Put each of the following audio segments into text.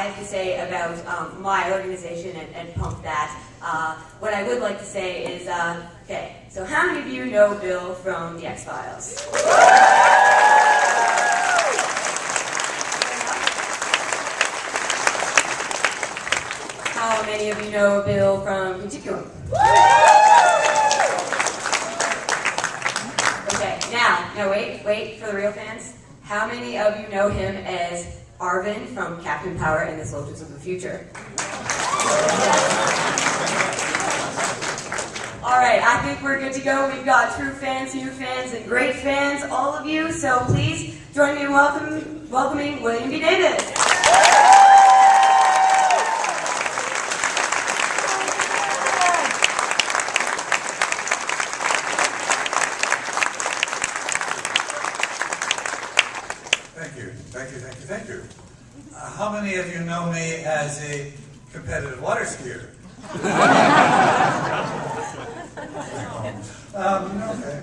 I have to say about my organization and Pump That. What I would like to say is, okay, so how many of you know Bill from the X-Files? How many of you know Bill from Continuum? Okay, now wait for the real fans. How many of you know him as Arvin from Captain Power and the Soldiers of the Future? Alright, I think we're good to go. We've got true fans, new fans, and great fans, all of you. So please join me in welcoming William B. Davis. Thank you. How many of you know me as a competitive water skier? Okay.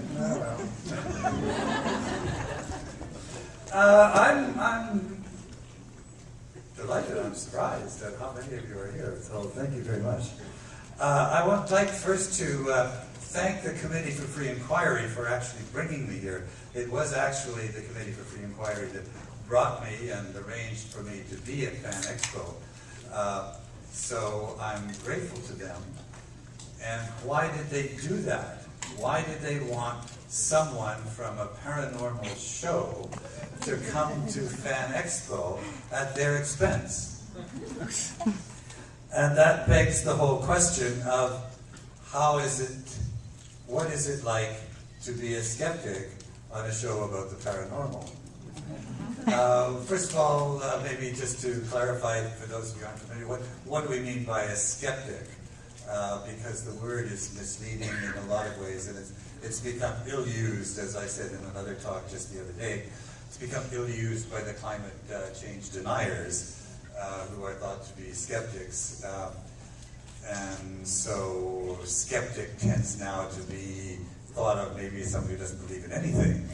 I'm delighted. I'm surprised at how many of you are here. So thank you very much. I would like first to thank the Committee for Free Inquiry for actually bringing me here. It was actually the Committee for Free Inquiry that brought me and arranged for me to be at Fan Expo. So I'm grateful to them. And why did they do that? Why did they want someone from a paranormal show to come to Fan Expo at their expense? And that begs the whole question of what is it like to be a skeptic on a show about the paranormal? First of all, maybe just to clarify for those of you who aren't familiar, what do we mean by a skeptic? Because the word is misleading in a lot of ways, and it's become ill-used, as I said in another talk just the other day. It's become ill-used by the climate change deniers, who are thought to be skeptics. And so skeptic tends now to be thought of maybe as somebody who doesn't believe in anything.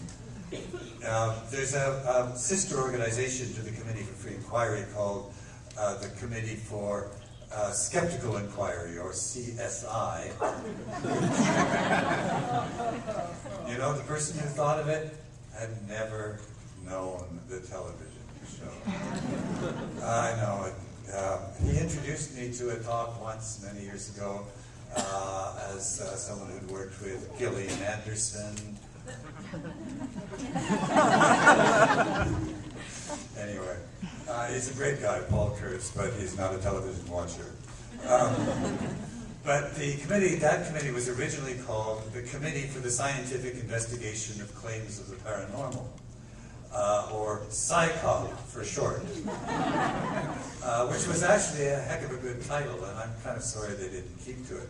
There's a sister organization to the Committee for Free Inquiry called the Committee for Skeptical Inquiry, or CSI. You know, the person who thought of it had never known the television show. I know it. He introduced me to a talk once, many years ago, as someone who'd worked with Gillian Anderson. Anyway, he's a great guy, Paul Kurtz, but he's not a television watcher. But that committee was originally called the Committee for the Scientific Investigation of Claims of the Paranormal, or SciCog for short, which was actually a heck of a good title, and I'm kind of sorry they didn't keep to it.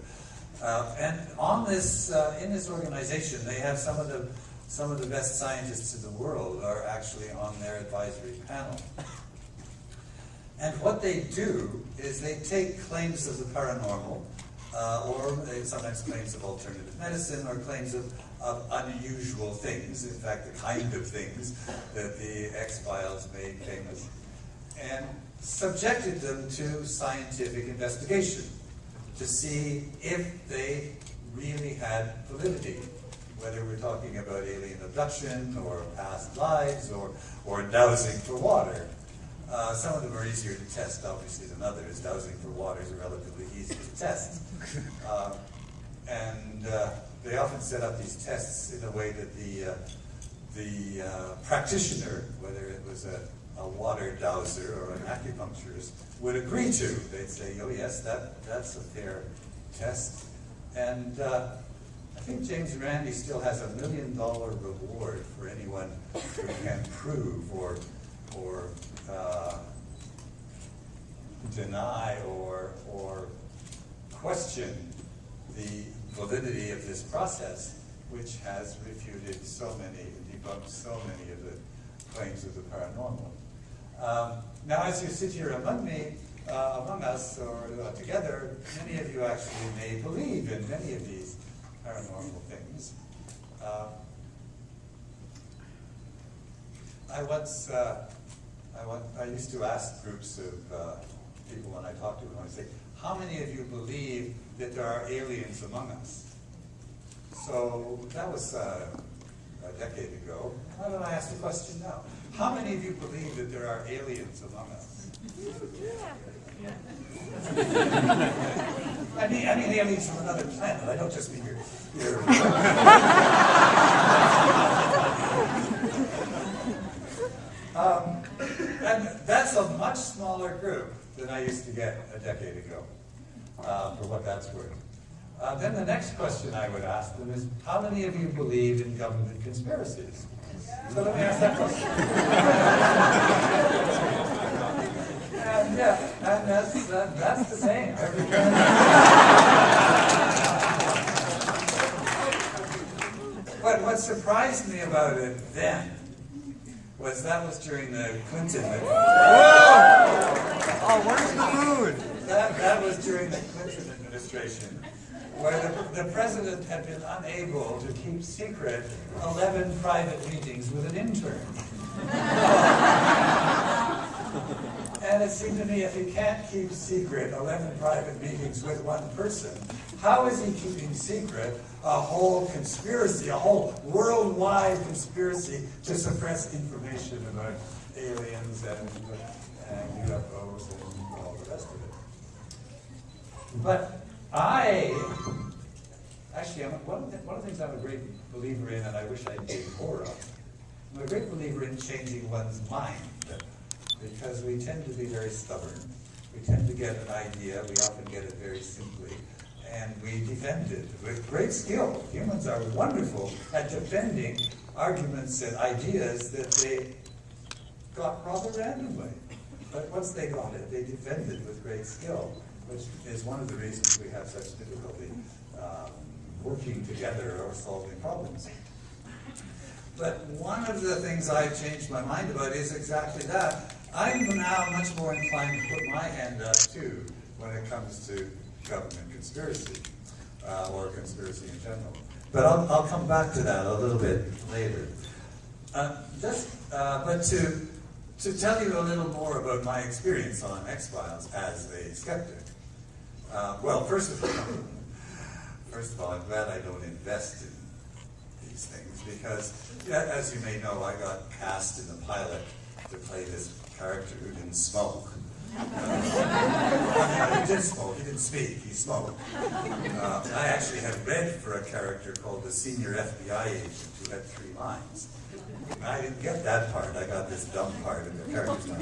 And on this, in this organization, they have some of the best scientists in the world are actually on their advisory panel. And what they do is they take claims of the paranormal, or they sometimes claims of alternative medicine, or claims of unusual things, in fact, the kind of things that the X-Files made famous, and subjected them to scientific investigation to see if they really had validity, whether we're talking about alien abduction, or past lives, or dowsing for water. Some of them are easier to test, obviously, than others. Dowsing for water is relatively easy to test. And they often set up these tests in a way that the practitioner, whether it was a water dowser or an acupuncturist, would agree to. They'd say, oh yes, that's a fair test. And I think James Randi still has $1 million reward for anyone who can prove or deny or question the validity of this process, which has refuted debunked so many of the claims of the paranormal. Now, as you sit here among us, or together, many of you actually may believe in many of these paranormal things. I I used to ask groups of people when I talk to them, I say, how many of you believe that there are aliens among us? So that was a decade ago. Why don't I ask the question now? How many of you believe that there are aliens among us? I mean aliens from another planet. I don't just mean your and that's a much smaller group than I used to get a decade ago, for what that's worth. Then the next question I would ask them is, how many of you believe in government conspiracies? So let me ask that question. And that's the same every time. But what surprised me about it then was that was during the Clinton administration. Oh, where's the mood? That was during the Clinton administration, where the president had been unable to keep secret 11 private meetings with an intern. And it seemed to me, if he can't keep secret 11 private meetings with one person, how is he keeping secret a whole conspiracy, a whole worldwide conspiracy to suppress information about aliens and UFOs and all the rest of it? But one of the things I'm a great believer in, and I wish I did more of, I'm a great believer in changing one's mind, because we tend to be very stubborn. We tend to get an idea, we often get it very simply, and we defend it with great skill. Humans are wonderful at defending arguments and ideas that they got rather randomly. But once they got it, they defend it with great skill, which is one of the reasons we have such difficulty working together or solving problems. But one of the things I've changed my mind about is exactly that. I'm now much more inclined to put my hand up too when it comes to government conspiracy, or conspiracy in general. But I'll come back to that a little bit later. But to tell you a little more about my experience on X-Files as a skeptic. Well, first of all, I'm glad I don't invest in these things, because, as you may know, I got cast in the pilot to play this character who didn't smoke. He did smoke, he didn't speak, he smoked. I actually had read for a character called the senior FBI agent who had 3 lines. I didn't get that part, I got this dumb part of the character's not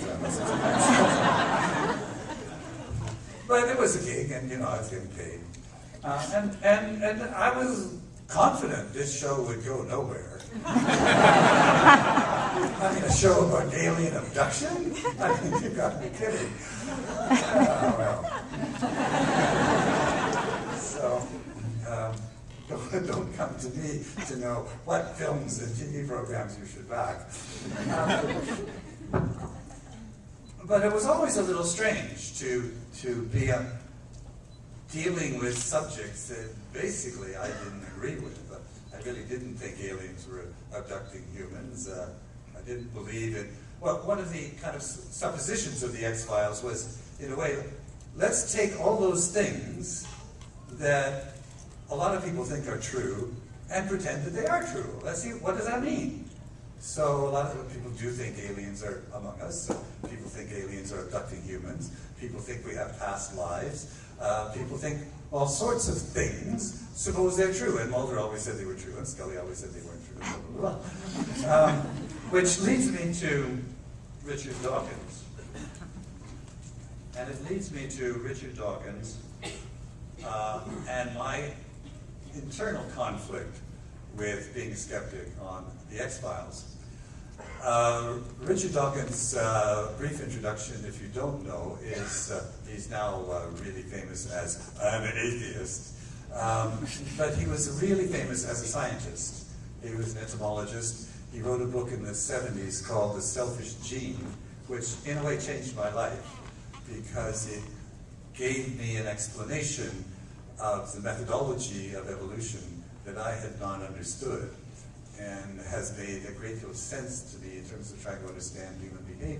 But it was a gig, and I was getting paid. And I was confident this show would go nowhere. I mean, a show about alien abduction? I mean, you got me kidding. So, don't come to me to know what films and TV programs you should back. But it was always a little strange to be dealing with subjects that basically I didn't agree with. I really didn't think aliens were abducting humans. I didn't believe in... Well, one of the kind of suppositions of the X-Files was, in a way, let's take all those things that a lot of people think are true and pretend that they are true. Let's see, what does that mean? So a lot of people do think aliens are among us. People think aliens are abducting humans. People think we have past lives. People think all sorts of things. Suppose they're true. And Mulder always said they were true, and Scully always said they weren't true. Blah, blah, blah. Which leads me to Richard Dawkins. And it leads me to Richard Dawkins and my internal conflict with being a skeptic on the X-Files. Richard Dawkins' brief introduction, if you don't know, is he's now really famous as I'm an atheist. But he was really famous as a scientist. He was an entomologist. He wrote a book in the 70s called The Selfish Gene, which in a way changed my life because it gave me an explanation of the methodology of evolution that I had not understood, and has made a great deal of sense to me in terms of trying to understand human behavior.